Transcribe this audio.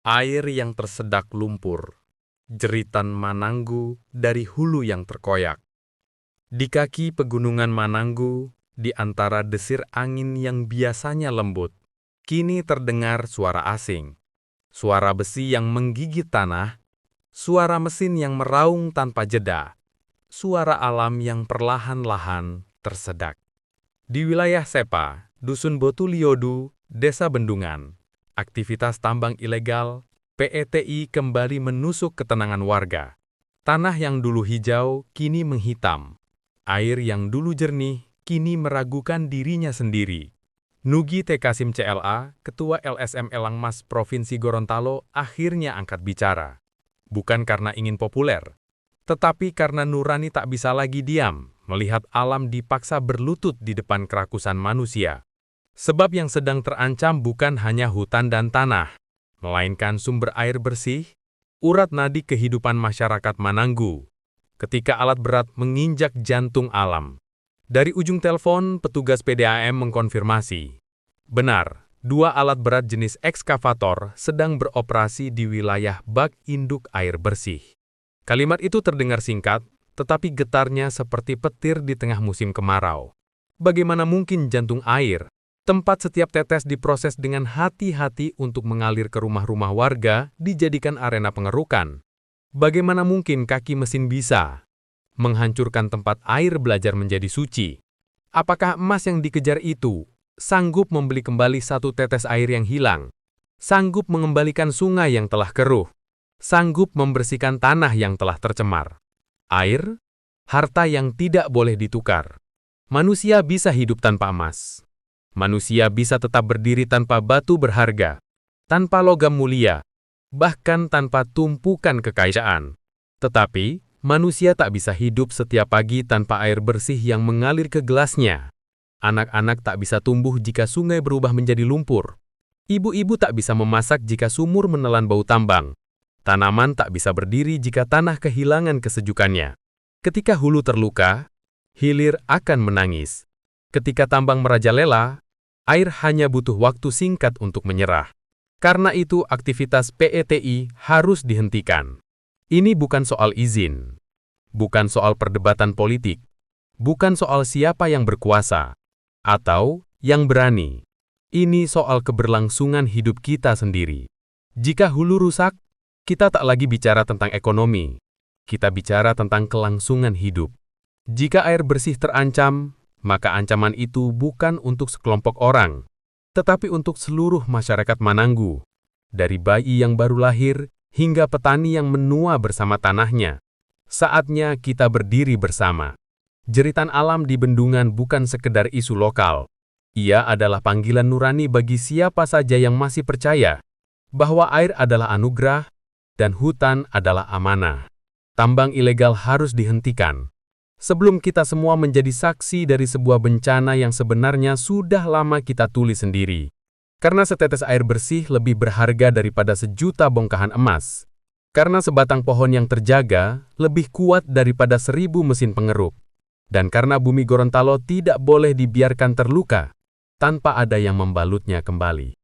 Air yang tersedak lumpur, jeritan Mananggu dari hulu yang terkoyak. Di kaki pegunungan Mananggu, di antara desir angin yang biasanya lembut, kini terdengar suara asing. Suara besi yang menggigit tanah, suara mesin yang meraung tanpa jeda, suara alam yang perlahan-lahan tersedak. Di wilayah Sepa, Dusun Botuliodu, Desa Bendungan, aktivitas tambang ilegal, PETI kembali menusuk ketenangan warga. Tanah yang dulu hijau kini menghitam. Air yang dulu jernih kini meragukan dirinya sendiri. Nugi T. Kasim CLA, Ketua LSM Elangmas Provinsi Gorontalo, akhirnya angkat bicara. Bukan karena ingin populer, tetapi karena nurani tak bisa lagi diam melihat alam dipaksa berlutut di depan kerakusan manusia. Sebab yang sedang terancam bukan hanya hutan dan tanah, melainkan sumber air bersih, urat nadi kehidupan masyarakat Mananggu. Ketika alat berat menginjak jantung alam. Dari ujung telepon, petugas PDAM mengkonfirmasi. Benar, 2 alat berat jenis ekskavator sedang beroperasi di wilayah bak induk air bersih. Kalimat itu terdengar singkat, tetapi getarnya seperti petir di tengah musim kemarau. Bagaimana mungkin jantung air, tempat setiap tetes diproses dengan hati-hati untuk mengalir ke rumah-rumah warga, dijadikan arena pengerukan? Bagaimana mungkin kaki mesin bisa menghancurkan tempat air belajar menjadi suci? Apakah emas yang dikejar itu sanggup membeli kembali 1 tetes air yang hilang? Sanggup mengembalikan sungai yang telah keruh? Sanggup membersihkan tanah yang telah tercemar? Air, harta yang tidak boleh ditukar. Manusia bisa hidup tanpa emas. Manusia bisa tetap berdiri tanpa batu berharga, tanpa logam mulia, bahkan tanpa tumpukan kekayaan. Tetapi, manusia tak bisa hidup setiap pagi tanpa air bersih yang mengalir ke gelasnya. Anak-anak tak bisa tumbuh jika sungai berubah menjadi lumpur. Ibu-ibu tak bisa memasak jika sumur menelan bau tambang. Tanaman tak bisa berdiri jika tanah kehilangan kesejukannya. Ketika hulu terluka, hilir akan menangis. Ketika tambang merajalela, air hanya butuh waktu singkat untuk menyerah. Karena itu aktivitas PETI harus dihentikan. Ini bukan soal izin, bukan soal perdebatan politik, bukan soal siapa yang berkuasa, atau yang berani. Ini soal keberlangsungan hidup kita sendiri. Jika hulu rusak, kita tak lagi bicara tentang ekonomi, kita bicara tentang kelangsungan hidup. Jika air bersih terancam, maka ancaman itu bukan untuk sekelompok orang, tetapi untuk seluruh masyarakat Mananggu, dari bayi yang baru lahir hingga petani yang menua bersama tanahnya. Saatnya kita berdiri bersama. Jeritan alam di bendungan bukan sekedar isu lokal. Ia adalah panggilan nurani bagi siapa saja yang masih percaya bahwa air adalah anugerah dan hutan adalah amanah. Tambang ilegal harus dihentikan sebelum kita semua menjadi saksi dari sebuah bencana yang sebenarnya sudah lama kita tulis sendiri. Karena setetes air bersih lebih berharga daripada sejuta bongkahan emas. Karena sebatang pohon yang terjaga lebih kuat daripada 1000 mesin pengeruk. Dan karena bumi Gorontalo tidak boleh dibiarkan terluka tanpa ada yang membalutnya kembali.